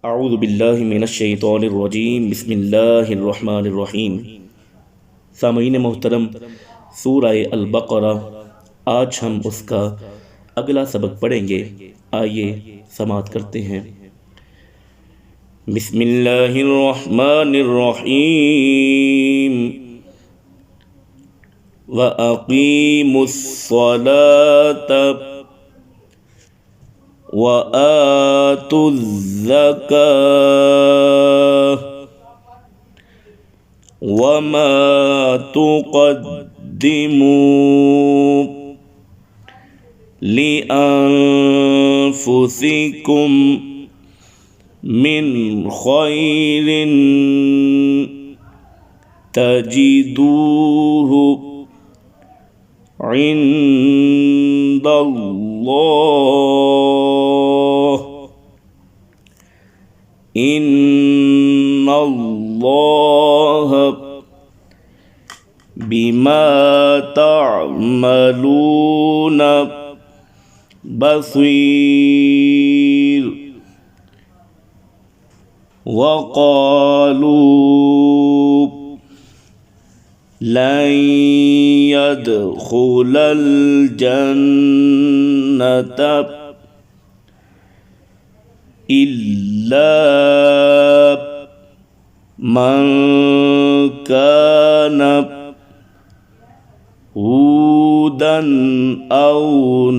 अऊज़ु बिल्लाहि मिनश्शैतानिर्रजीम बिस्मिल्लाहिर्रहमानिर्रहीम। सामईन मोहतरम, सूरह अल-बक़रा आज हम उसका अगला सबक पढ़ेंगे। आइए समाअत करते हैं। बिस्मिल्लाहिर्रहमानिर्रहीम। व अक़ीमुस्सलात व आतुज़्ज़काह वमा तुक़द्दिमू लिअन्फुसिकुम मिन खैरिन तजिदूहु इंदल्लाह इन्नल्लाह बिमा तअमलून बसीर। वक़ालू लन यदखुलल जन्नत इल्ला मन कान हूदन औ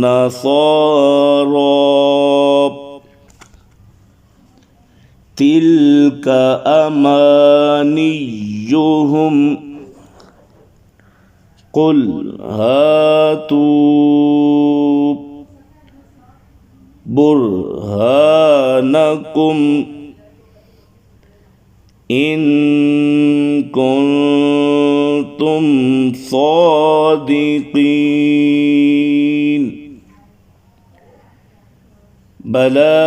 नसारा तिल्क अमानियुहुम कुल हातू बुरहानकुम इन कुंतुम सादिकीन। बला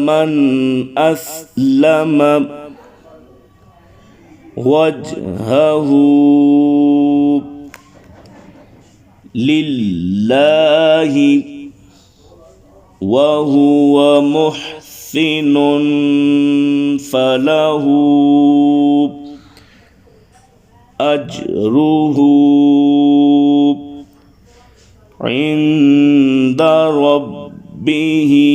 मन अस्लम वजहहू लिल्लाहि वहुव मुहसिनुन फलहू अजरुहू इंद रब्बिही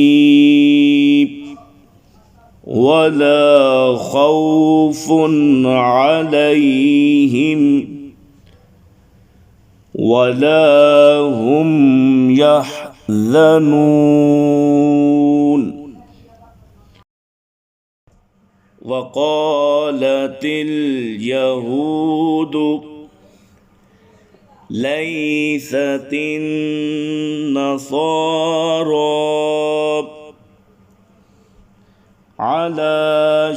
वला खौफुन अलैहिम वला हुम यहज़नून। वक़ालतिल यहूद लैसतिन नसारा अला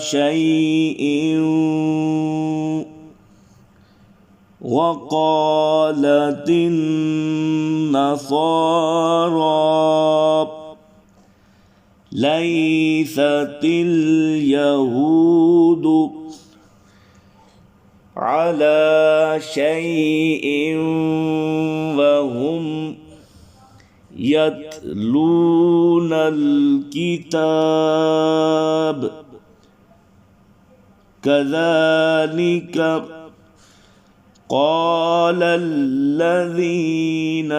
शैइन वक़ालतिन नसारा लैसतिल यहूद अला शैइन वहुम यतलूनल किताब कज़ालिक क़ालल्लज़ीन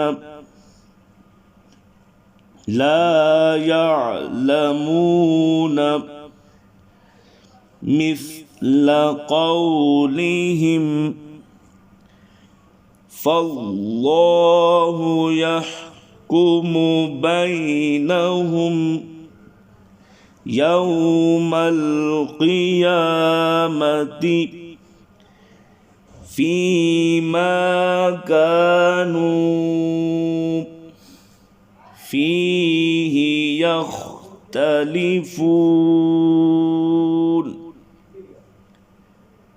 ला यअलमून मिस्ल क़ौलिहिम फ़ल्लाहु यहकुमु बैनहुम यौमल क़ियामति फ़ीमा कानू फ़ीही यख्तलिफ़ून।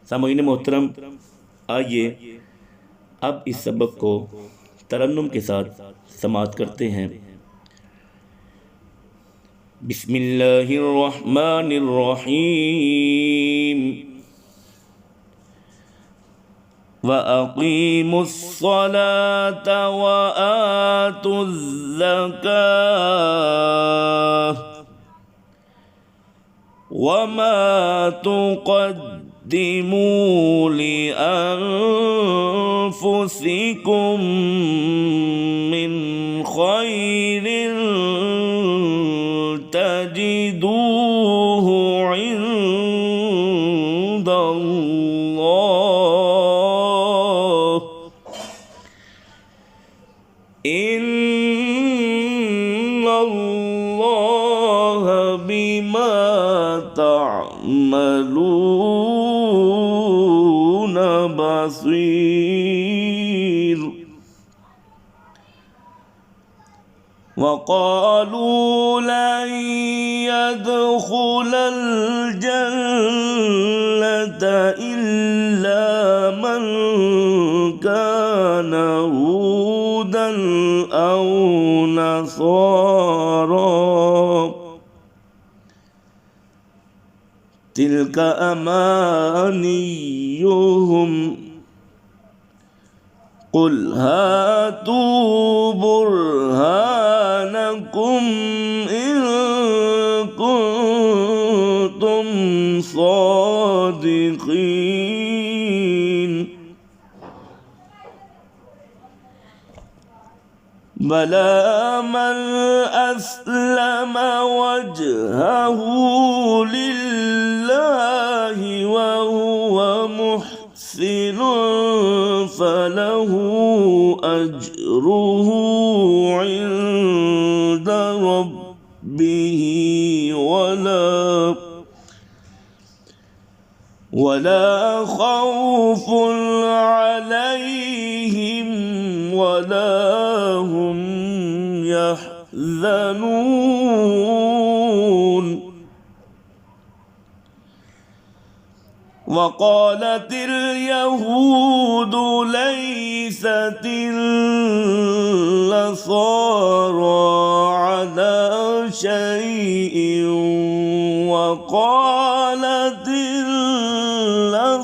सामईन मोहतरम, आइए अब इस सबक को तरन्नुम के साथ समाअत करते हैं। बिस्मिल्लाहिर्रहमानिर्रहीम। व अक़ीमुस्सलात व आतुज़्ज़काह وما تقدموا لأنفسكم من خير تجدوه عند الله إن الله بما تعملون بصير. وقالوا لن يدخل الجنة إلا من كان هودا أو نصارى تلك أمانيهم قل هاتوا برهانكم إن كنتم صادقين. بلى من أسلم وجهه لله وهو محسن فله أجره عند ربه ولا خوف عليهم ولا هم يحزنون. وقالت اليهود ليست النصارى على شيء وقالت النصارى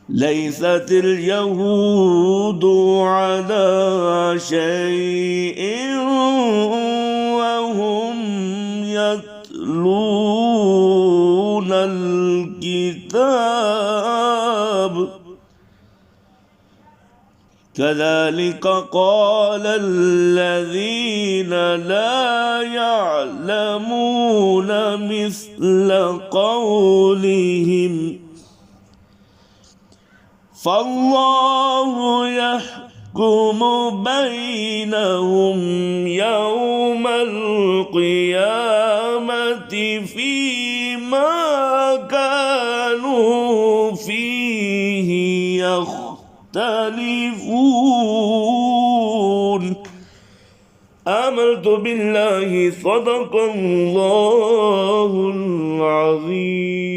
ليست اليهود على شيء وهم يتلون الكتاب كذلك قال الذين لا يعلمون مثل قولهم فالله يحكم بينهم يوم القيامة فيما كانوا فيه يختلفون. آمنت بالله صدق الله العظيم.